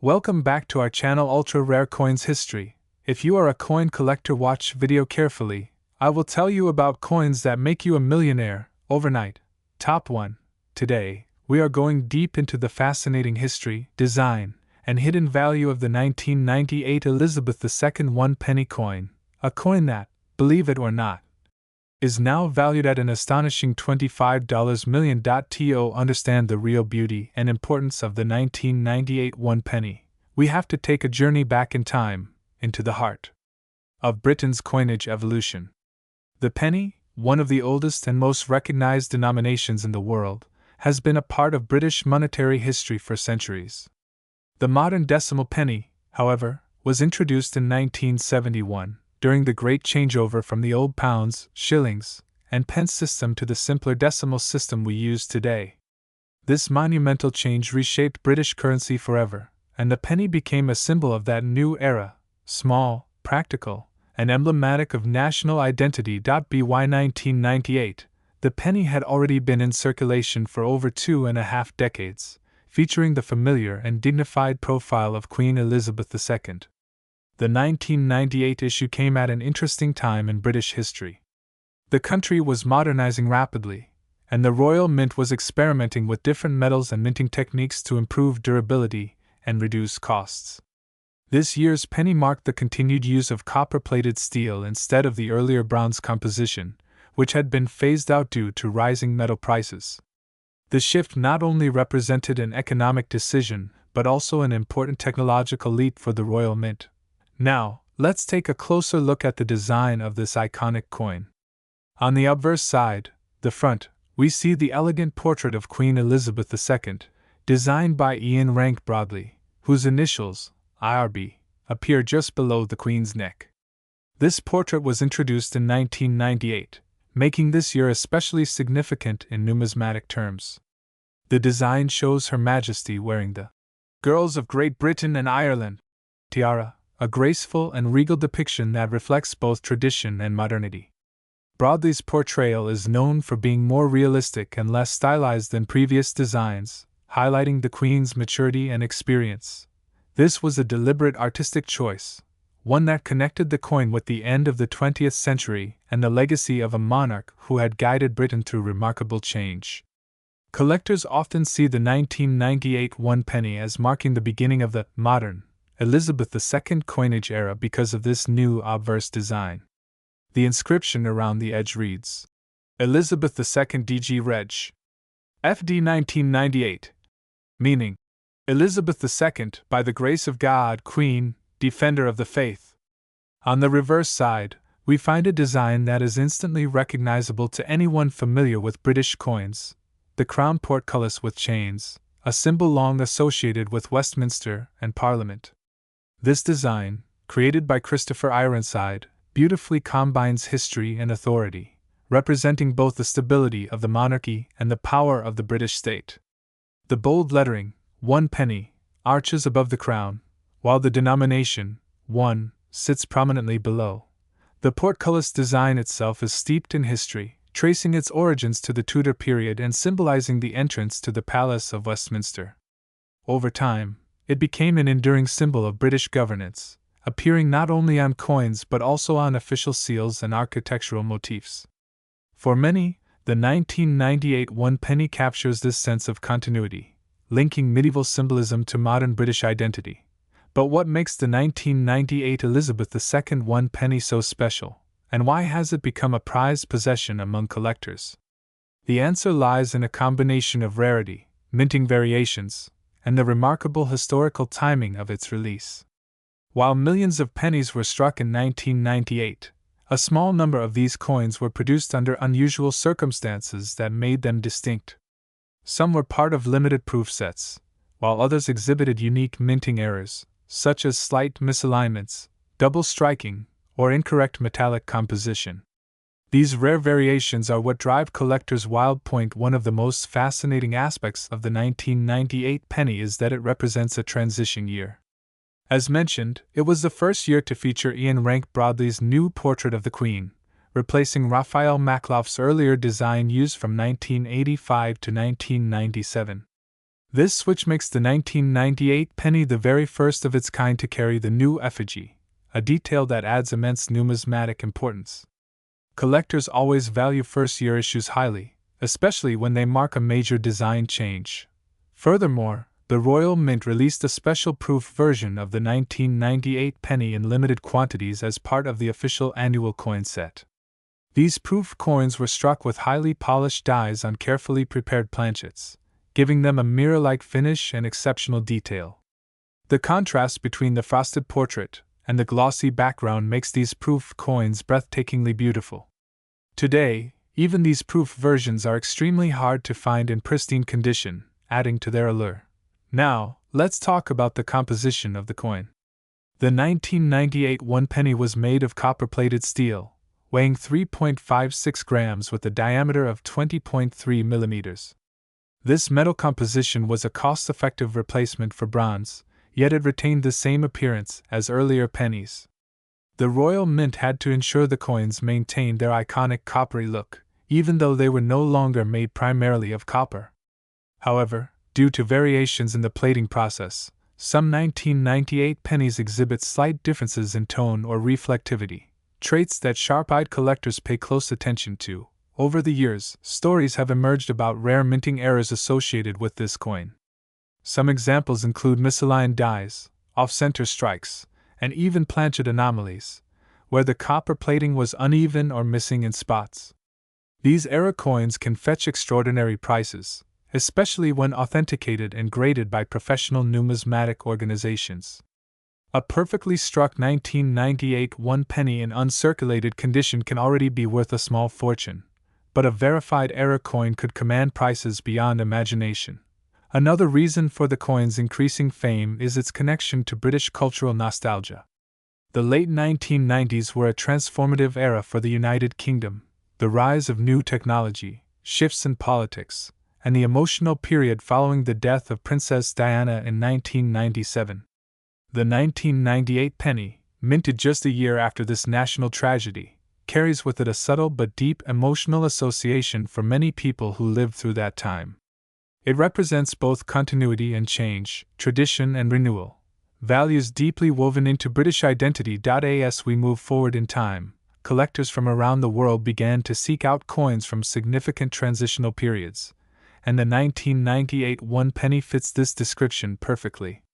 Welcome back to our channel Ultra Rare Coins History. If you are a coin collector, watch video carefully. I will tell you about coins that make you a millionaire overnight. Top 1. Today, we are going deep into the fascinating history, design, and hidden value of the 1998 Elizabeth II 1 penny coin, a coin that, believe it or not, is now valued at an astonishing $25 million. To understand the real beauty and importance of the 1998 1 penny, we have to take a journey back in time, into the heart of Britain's coinage evolution. The penny, one of the oldest and most recognized denominations in the world, has been a part of British monetary history for centuries. The modern decimal penny, however, was introduced in 1971. During the great changeover from the old pounds, shillings, and pence system to the simpler decimal system we use today. This monumental change reshaped British currency forever, and the penny became a symbol of that new era, small, practical, and emblematic of national identity. By 1998, the penny had already been in circulation for over 2.5 decades, featuring the familiar and dignified profile of Queen Elizabeth II. The 1998 issue came at an interesting time in British history. The country was modernizing rapidly, and the Royal Mint was experimenting with different metals and minting techniques to improve durability and reduce costs. This year's penny marked the continued use of copper-plated steel instead of the earlier bronze composition, which had been phased out due to rising metal prices. The shift not only represented an economic decision, but also an important technological leap for the Royal Mint. Now, let's take a closer look at the design of this iconic coin. On the obverse side, the front, we see the elegant portrait of Queen Elizabeth II, designed by Ian Rank Broadley, whose initials, IRB, appear just below the Queen's neck. This portrait was introduced in 1998, making this year especially significant in numismatic terms. The design shows Her Majesty wearing the Girls of Great Britain and Ireland tiara, a graceful and regal depiction that reflects both tradition and modernity. Broadley's portrayal is known for being more realistic and less stylized than previous designs, highlighting the Queen's maturity and experience. This was a deliberate artistic choice, one that connected the coin with the end of the 20th century and the legacy of a monarch who had guided Britain through remarkable change. Collectors often see the 1998 1 penny as marking the beginning of the modern Elizabeth II coinage era because of this new obverse design. The inscription around the edge reads, Elizabeth II DG Reg. FD 1998, meaning, Elizabeth II, by the grace of God, Queen, Defender of the Faith. On the reverse side, we find a design that is instantly recognizable to anyone familiar with British coins, the crown portcullis with chains, a symbol long associated with Westminster and Parliament. This design, created by Christopher Ironside, beautifully combines history and authority, representing both the stability of the monarchy and the power of the British state. The bold lettering, 1 penny, arches above the crown, while the denomination, 1, sits prominently below. The portcullis design itself is steeped in history, tracing its origins to the Tudor period and symbolizing the entrance to the Palace of Westminster. Over time, it became an enduring symbol of British governance, appearing not only on coins but also on official seals and architectural motifs. For many, the 1998 1 penny captures this sense of continuity, linking medieval symbolism to modern British identity. But what makes the 1998 Elizabeth II 1 penny so special, and why has it become a prized possession among collectors? The answer lies in a combination of rarity, minting variations, and the remarkable historical timing of its release. While millions of pennies were struck in 1998, a small number of these coins were produced under unusual circumstances that made them distinct. Some were part of limited proof sets, while others exhibited unique minting errors, such as slight misalignments, double striking, or incorrect metallic composition. These rare variations are what drive collectors wild. One of the most fascinating aspects of the 1998 penny is that it represents a transition year. As mentioned, it was the first year to feature Ian Rank Broadley's new portrait of the Queen, replacing Raphael Makhlouf's earlier design used from 1985 to 1997. This switch makes the 1998 penny the very first of its kind to carry the new effigy, a detail that adds immense numismatic importance. Collectors always value first-year issues highly, especially when they mark a major design change. Furthermore, the Royal Mint released a special proof version of the 1998 penny in limited quantities as part of the official annual coin set. These proof coins were struck with highly polished dies on carefully prepared planchets, giving them a mirror-like finish and exceptional detail. The contrast between the frosted portrait and the glossy background makes these proof coins breathtakingly beautiful. Today, even these proof versions are extremely hard to find in pristine condition, adding to their allure. Now, let's talk about the composition of the coin. The 1998 one penny was made of copper-plated steel, weighing 3.56 grams with a diameter of 20.3 millimeters. This metal composition was a cost-effective replacement for bronze, yet it retained the same appearance as earlier pennies. The Royal Mint had to ensure the coins maintained their iconic coppery look, even though they were no longer made primarily of copper. However, due to variations in the plating process, some 1998 pennies exhibit slight differences in tone or reflectivity, traits that sharp-eyed collectors pay close attention to. Over the years, stories have emerged about rare minting errors associated with this coin. Some examples include misaligned dies, off-center strikes, and even planchet anomalies, where the copper plating was uneven or missing in spots. These error coins can fetch extraordinary prices, especially when authenticated and graded by professional numismatic organizations. A perfectly struck 1998 one penny in uncirculated condition can already be worth a small fortune, but a verified error coin could command prices beyond imagination. Another reason for the coin's increasing fame is its connection to British cultural nostalgia. The late 1990s were a transformative era for the United Kingdom. The rise of new technology, shifts in politics, and the emotional period following the death of Princess Diana in 1997. The 1998 penny, minted just a year after this national tragedy, carries with it a subtle but deep emotional association for many people who lived through that time. It represents both continuity and change, tradition and renewal, values deeply woven into British identity. As we move forward in time, collectors from around the world began to seek out coins from significant transitional periods, and the 1998 one penny fits this description perfectly.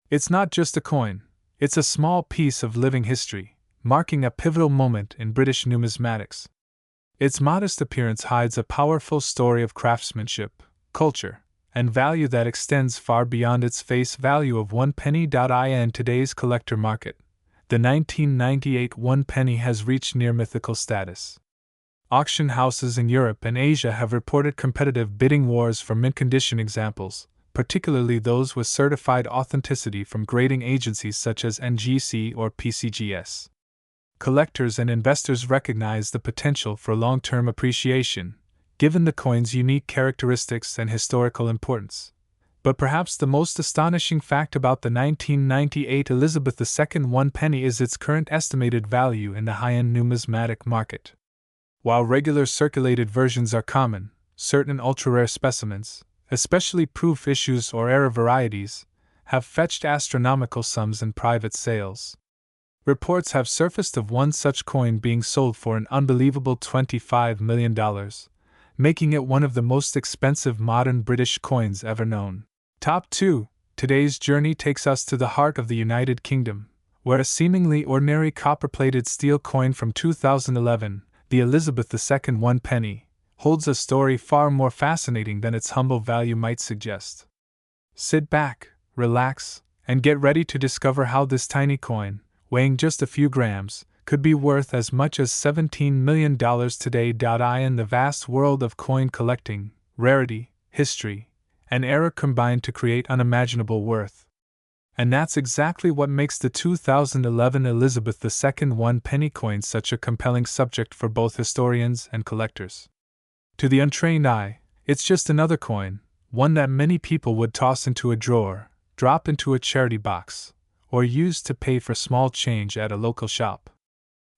It's not just a coin, it's a small piece of living history, marking a pivotal moment in British numismatics. Its modest appearance hides a powerful story of craftsmanship, culture, and value that extends far beyond its face value of one penny. In today's collector market, the 1998 one penny has reached near mythical status. Auction houses in Europe and Asia have reported competitive bidding wars for mint-condition examples, particularly those with certified authenticity from grading agencies such as NGC or PCGS. Collectors and investors recognize the potential for long-term appreciation, given the coin's unique characteristics and historical importance. But perhaps the most astonishing fact about the 1998 Elizabeth II one penny is its current estimated value in the high-end numismatic market. While regular circulated versions are common, certain ultra-rare specimens, especially proof issues or error varieties, have fetched astronomical sums in private sales. Reports have surfaced of one such coin being sold for an unbelievable $25 million, making it one of the most expensive modern British coins ever known. Top 2. Today's journey takes us to the heart of the United Kingdom, where a seemingly ordinary copper-plated steel coin from 2011, the Elizabeth II one penny, holds a story far more fascinating than its humble value might suggest. Sit back, relax, and get ready to discover how this tiny coin, weighing just a few grams, could be worth as much as $17 million today. In the vast world of coin collecting, rarity, history, and error combine to create unimaginable worth. And that's exactly what makes the 2011 Elizabeth II one penny coin such a compelling subject for both historians and collectors. To the untrained eye, it's just another coin, one that many people would toss into a drawer, drop into a charity box, or use to pay for small change at a local shop.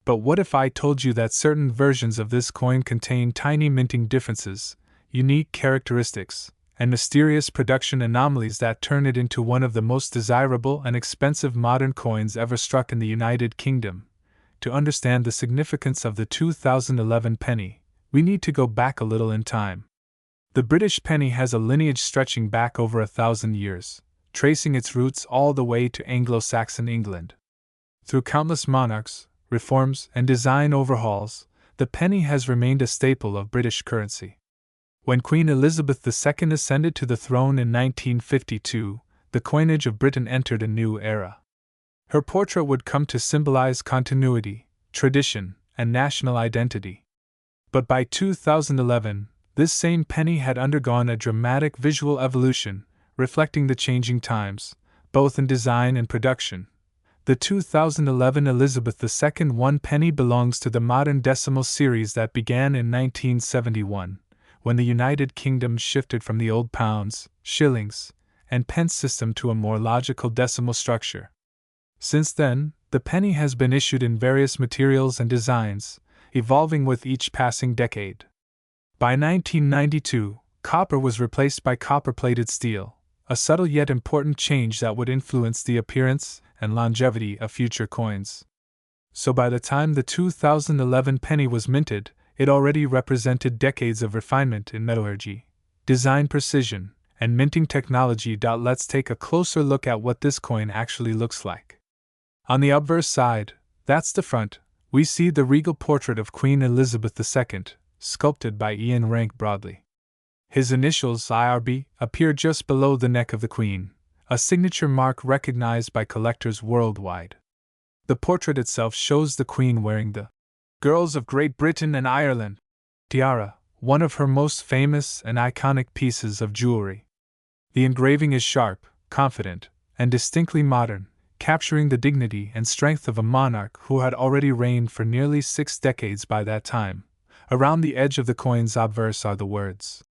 But what if I told you that certain versions of this coin contain tiny minting differences, unique characteristics, and mysterious production anomalies that turn it into one of the most desirable and expensive modern coins ever struck in the United Kingdom. To understand the significance of the 2011 penny, we need to go back a little in time. The British penny has a lineage stretching back over 1,000 years, tracing its roots all the way to Anglo-Saxon England. Through countless monarchs, reforms, and design overhauls, the penny has remained a staple of British currency. When Queen Elizabeth II ascended to the throne in 1952, the coinage of Britain entered a new era. Her portrait would come to symbolize continuity, tradition, and national identity. But by 2011, this same penny had undergone a dramatic visual evolution, reflecting the changing times, both in design and production. The 2011 Elizabeth II 1 penny belongs to the modern decimal series that began in 1971, when the United Kingdom shifted from the old pounds, shillings, and pence system to a more logical decimal structure. Since then, the penny has been issued in various materials and designs, evolving with each passing decade. By 1992, copper was replaced by copper-plated steel, a subtle yet important change that would influence the appearance and longevity of future coins. So by the time the 2011 penny was minted, it already represented decades of refinement in metallurgy, design precision, and minting technology. Let's take a closer look at what this coin actually looks like. On the obverse side, that's the front, we see the regal portrait of Queen Elizabeth II, sculpted by Ian Rank Broadley. His initials, IRB, appear just below the neck of the Queen, a signature mark recognized by collectors worldwide. The portrait itself shows the Queen wearing the Girls of Great Britain and Ireland tiara, one of her most famous and iconic pieces of jewelry. The engraving is sharp, confident, and distinctly modern, capturing the dignity and strength of a monarch who had already reigned for nearly 6 decades by that time. Around the edge of the coin's obverse are the words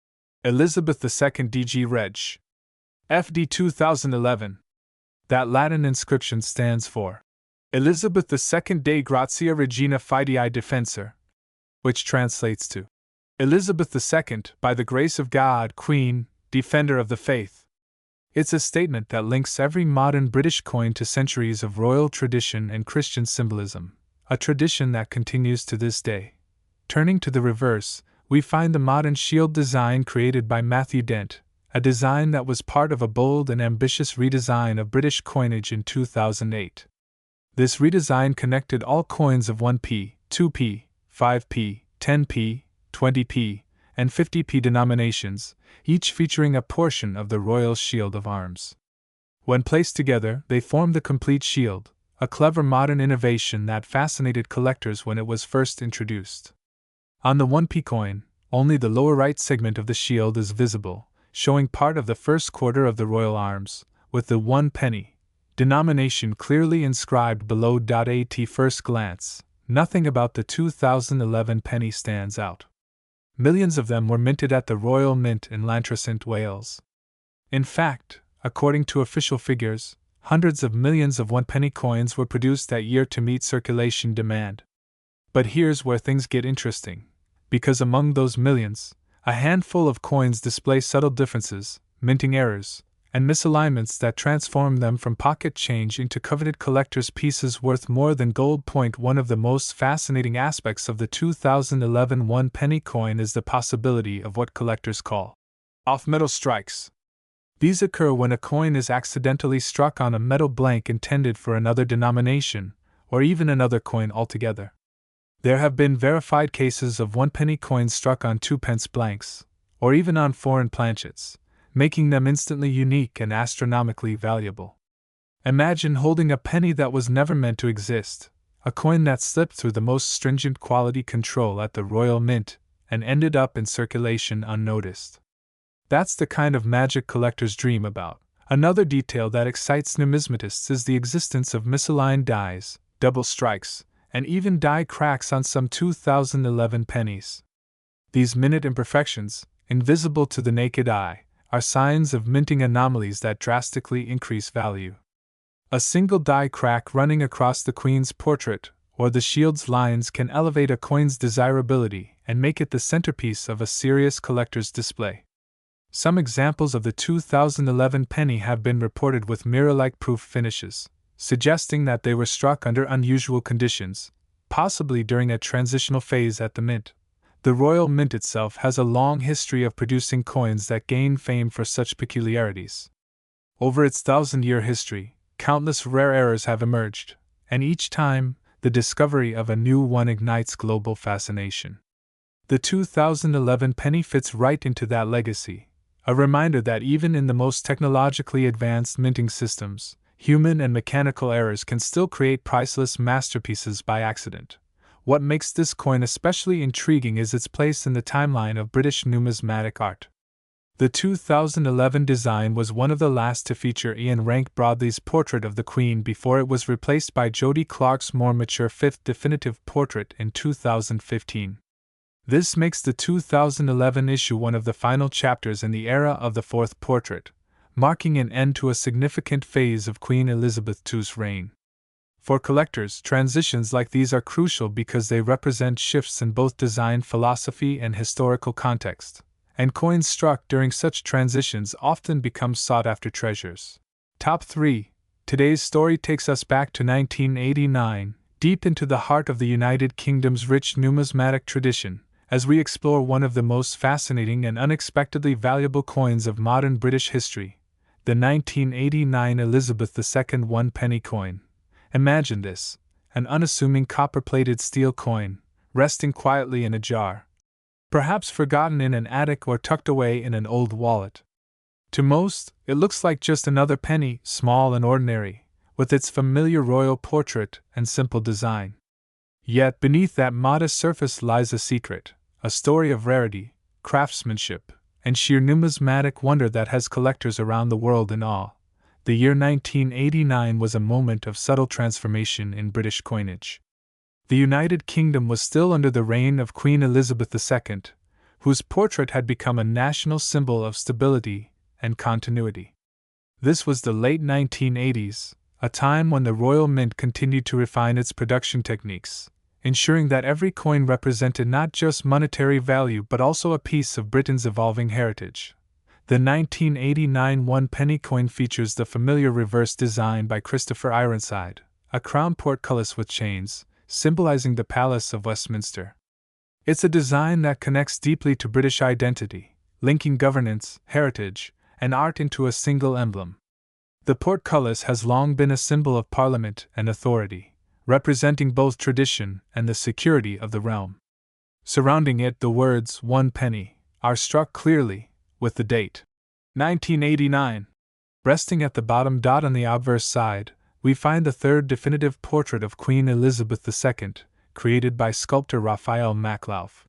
Elizabeth II DG Reg. FD 2011. That Latin inscription stands for Elizabeth II Dei Grazia Regina Fidei Defensor, which translates to Elizabeth II, by the grace of God, Queen, Defender of the Faith. It's a statement that links every modern British coin to centuries of royal tradition and Christian symbolism, a tradition that continues to this day. Turning to the reverse, we find the modern shield design created by Matthew Dent, a design that was part of a bold and ambitious redesign of British coinage in 2008. This redesign connected all coins of 1p, 2p, 5p, 10p, 20p, and 50p denominations, each featuring a portion of the royal shield of arms. When placed together, they formed the complete shield, a clever modern innovation that fascinated collectors when it was first introduced. On the 1p coin, only the lower right segment of the shield is visible, showing part of the first quarter of the royal arms, with the 1 penny denomination clearly inscribed below. At first glance, nothing about the 2011 penny stands out. Millions of them were minted at the Royal Mint in Llantrisant, Wales. In fact, according to official figures, hundreds of millions of 1-penny coins were produced that year to meet circulation demand. But here's where things get interesting, because among those millions, a handful of coins display subtle differences, minting errors, and misalignments that transform them from pocket change into coveted collector's pieces worth more than gold. One of the most fascinating aspects of the 2011 1-penny coin is the possibility of what collectors call off-metal strikes. These occur when a coin is accidentally struck on a metal blank intended for another denomination, or even another coin altogether. There have been verified cases of 1-penny coins struck on 2-pence blanks, or even on foreign planchets, making them instantly unique and astronomically valuable. Imagine holding a penny that was never meant to exist, a coin that slipped through the most stringent quality control at the Royal Mint and ended up in circulation unnoticed. That's the kind of magic collectors dream about. Another detail that excites numismatists is the existence of misaligned dies, double strikes, and even die cracks on some 2011 pennies. These minute imperfections, invisible to the naked eye, are signs of minting anomalies that drastically increase value. A single die crack running across the Queen's portrait or the shield's lines can elevate a coin's desirability and make it the centerpiece of a serious collector's display. Some examples of the 2011 penny have been reported with mirror-like proof finishes, suggesting that they were struck under unusual conditions, possibly during a transitional phase at the mint. The Royal Mint itself has a long history of producing coins that gain fame for such peculiarities. Over its 1,000-year history, countless rare errors have emerged, and each time, the discovery of a new one ignites global fascination. The 2011 penny fits right into that legacy, a reminder that even in the most technologically advanced minting systems, human and mechanical errors can still create priceless masterpieces by accident. What makes this coin especially intriguing is its place in the timeline of British numismatic art. The 2011 design was one of the last to feature Ian Rank Broadley's portrait of the Queen before it was replaced by Jody Clark's more mature fifth definitive portrait in 2015. This makes the 2011 issue one of the final chapters in the era of the fourth portrait, marking an end to a significant phase of Queen Elizabeth II's reign. For collectors, transitions like these are crucial because they represent shifts in both design philosophy and historical context, and coins struck during such transitions often become sought-after treasures. Top 3. Today's story takes us back to 1989, deep into the heart of the United Kingdom's rich numismatic tradition, as we explore one of the most fascinating and unexpectedly valuable coins of modern British history, the 1989 Elizabeth II one-penny coin. Imagine this, an unassuming copper-plated steel coin, resting quietly in a jar, perhaps forgotten in an attic or tucked away in an old wallet. To most, it looks like just another penny, small and ordinary, with its familiar royal portrait and simple design. Yet beneath that modest surface lies a secret, a story of rarity, craftsmanship, and sheer numismatic wonder that has collectors around the world in awe. The year 1989 was a moment of subtle transformation in British coinage. The United Kingdom was still under the reign of Queen Elizabeth II, whose portrait had become a national symbol of stability and continuity. This was the late 1980s, a time when the Royal Mint continued to refine its production techniques, ensuring that every coin represented not just monetary value but also a piece of Britain's evolving heritage. The 1989 one-penny coin features the familiar reverse design by Christopher Ironside, a crown portcullis with chains, symbolizing the Palace of Westminster. It's a design that connects deeply to British identity, linking governance, heritage, and art into a single emblem. The portcullis has long been a symbol of parliament and authority, representing both tradition and the security of the realm. Surrounding it, the words "one penny" are struck clearly, with the date 1989. Resting at the bottom dot on the obverse side, we find the third definitive portrait of Queen Elizabeth II, created by sculptor Raphael Maklauf.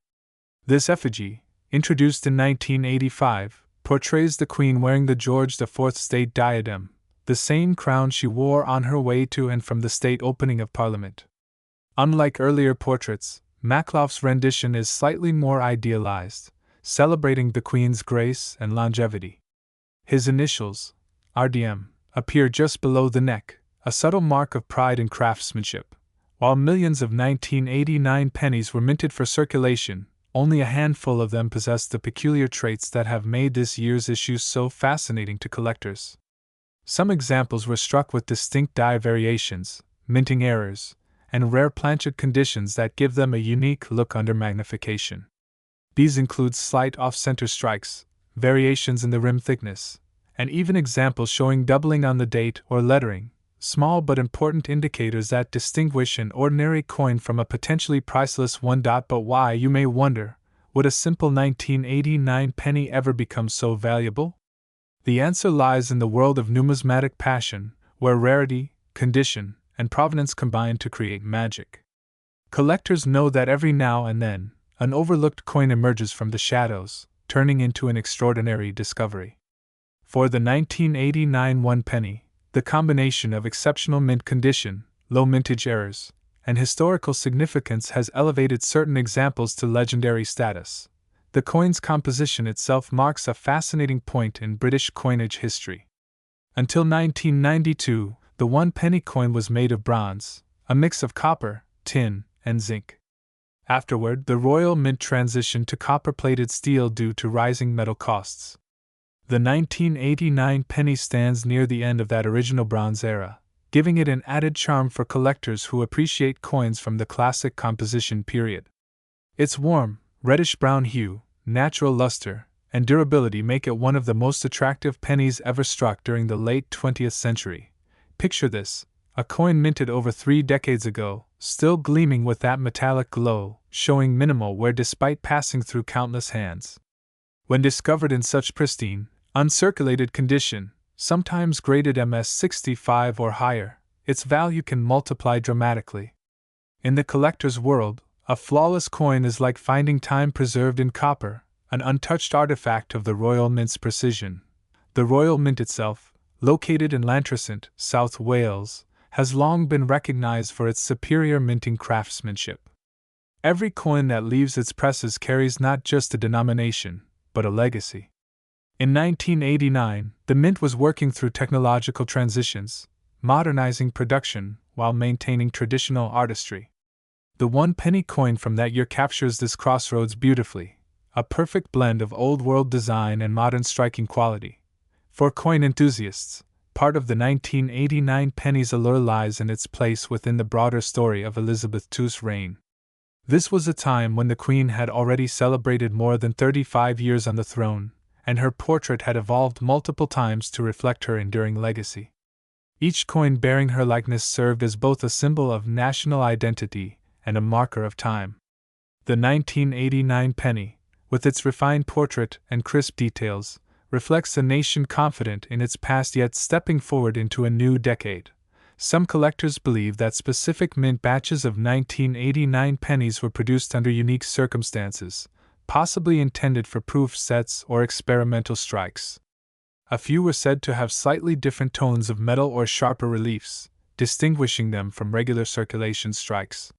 This effigy, introduced in 1985, portrays the Queen wearing the George IV state diadem, the same crown she wore on her way to and from the state opening of Parliament. Unlike earlier portraits, Maklauf's rendition is slightly more idealized, celebrating the Queen's grace and longevity. His initials, RDM, appear just below the neck, a subtle mark of pride and craftsmanship. While millions of 1989 pennies were minted for circulation, only a handful of them possessed the peculiar traits that have made this year's issue so fascinating to collectors. Some examples were struck with distinct die variations, minting errors, and rare planchet conditions that give them a unique look under magnification. These include slight off-center strikes, variations in the rim thickness, and even examples showing doubling on the date or lettering, small but important indicators that distinguish an ordinary coin from a potentially priceless one. But why, you may wonder, would a simple 1989 penny ever become so valuable? The answer lies in the world of numismatic passion, where rarity, condition, and provenance combine to create magic. Collectors know that every now and then, an overlooked coin emerges from the shadows, turning into an extraordinary discovery. For the 1989 one penny, the combination of exceptional mint condition, low mintage errors, and historical significance has elevated certain examples to legendary status. The coin's composition itself marks a fascinating point in British coinage history. Until 1992, the one penny coin was made of bronze, a mix of copper, tin, and zinc. Afterward, the Royal Mint transitioned to copper-plated steel due to rising metal costs. The 1989 penny stands near the end of that original Bronze era, giving it an added charm for collectors who appreciate coins from the classic composition period. Its warm, reddish-brown hue, natural luster, and durability make it one of the most attractive pennies ever struck during the late 20th century. Picture this: a coin minted over 3 decades ago, still gleaming with that metallic glow, showing minimal wear despite passing through countless hands. When discovered in such pristine, uncirculated condition, sometimes graded MS65 or higher, its value can multiply dramatically. In the collector's world, a flawless coin is like finding time preserved in copper, an untouched artifact of the Royal Mint's precision. The Royal Mint itself, located in Llantrisant, South Wales, has long been recognized for its superior minting craftsmanship. Every coin that leaves its presses carries not just a denomination, but a legacy. In 1989, the Mint was working through technological transitions, modernizing production while maintaining traditional artistry. The 1 penny coin from that year captures this crossroads beautifully, a perfect blend of old-world design and modern striking quality. For coin enthusiasts, part of the 1989 penny's allure lies in its place within the broader story of Elizabeth II's reign. This was a time when the Queen had already celebrated more than 35 years on the throne, and her portrait had evolved multiple times to reflect her enduring legacy. Each coin bearing her likeness served as both a symbol of national identity and a marker of time. The 1989 penny, with its refined portrait and crisp details, reflects a nation confident in its past yet stepping forward into a new decade. Some collectors believe that specific mint batches of 1989 pennies were produced under unique circumstances, possibly intended for proof sets or experimental strikes. A few were said to have slightly different tones of metal or sharper reliefs, distinguishing them from regular circulation strikes.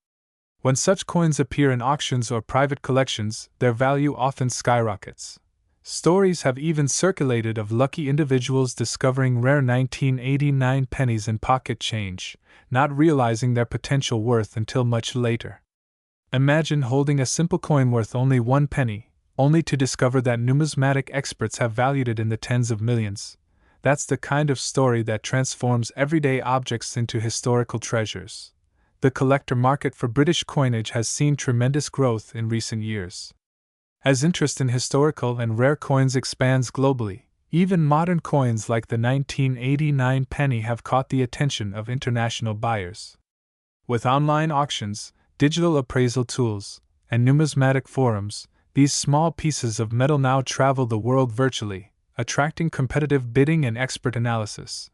When such coins appear in auctions or private collections, their value often skyrockets. Stories have even circulated of lucky individuals discovering rare 1989 pennies in pocket change, not realizing their potential worth until much later. Imagine holding a simple coin worth only 1 penny, only to discover that numismatic experts have valued it in the tens of millions. That's the kind of story that transforms everyday objects into historical treasures. The collector market for British coinage has seen tremendous growth in recent years. As interest in historical and rare coins expands globally, even modern coins like the 1989 penny have caught the attention of international buyers. With online auctions, digital appraisal tools, and numismatic forums, these small pieces of metal now travel the world virtually, attracting competitive bidding and expert analysis.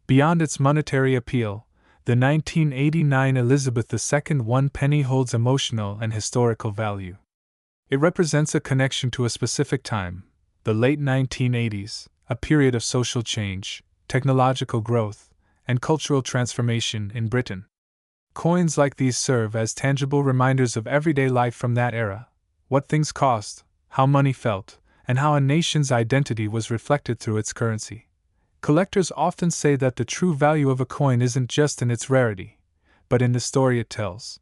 Beyond its monetary appeal, the 1989 Elizabeth II 1 penny holds emotional and historical value. It represents a connection to a specific time, the late 1980s, a period of social change, technological growth, and cultural transformation in Britain. Coins like these serve as tangible reminders of everyday life from that era: what things cost, how money felt, and how a nation's identity was reflected through its currency. Collectors often say that the true value of a coin isn't just in its rarity, but in the story it tells.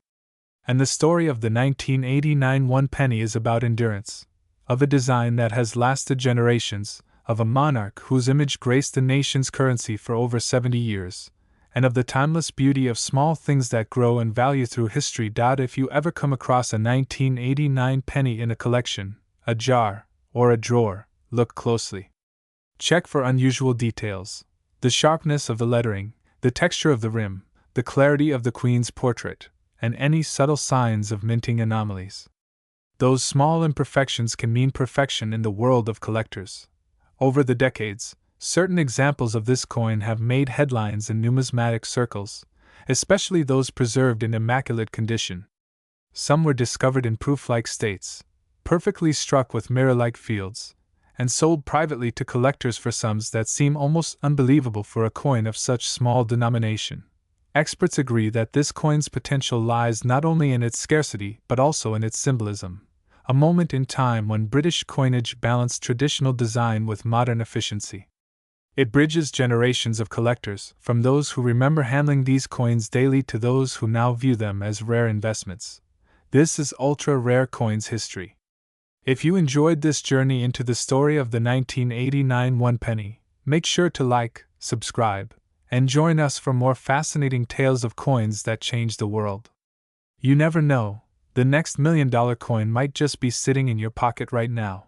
And the story of the 1989 1 penny is about endurance, of a design that has lasted generations, of a monarch whose image graced the nation's currency for over 70 years, and of the timeless beauty of small things that grow in value through history. If you ever come across a 1989 penny in a collection, a jar, or a drawer, look closely. Check for unusual details: the sharpness of the lettering, the texture of the rim, the clarity of the Queen's portrait, and any subtle signs of minting anomalies. Those small imperfections can mean perfection in the world of collectors. Over the decades, certain examples of this coin have made headlines in numismatic circles, especially those preserved in immaculate condition. Some were discovered in proof-like states, perfectly struck with mirror-like fields, and sold privately to collectors for sums that seem almost unbelievable for a coin of such small denomination. Experts agree that this coin's potential lies not only in its scarcity but also in its symbolism, a moment in time when British coinage balanced traditional design with modern efficiency. It bridges generations of collectors, from those who remember handling these coins daily to those who now view them as rare investments. This is ultra-rare coins history. If you enjoyed this journey into the story of the 1989 one penny, make sure to like, subscribe, and join us for more fascinating tales of coins that changed the world. You never know, the next $1 million coin might just be sitting in your pocket right now.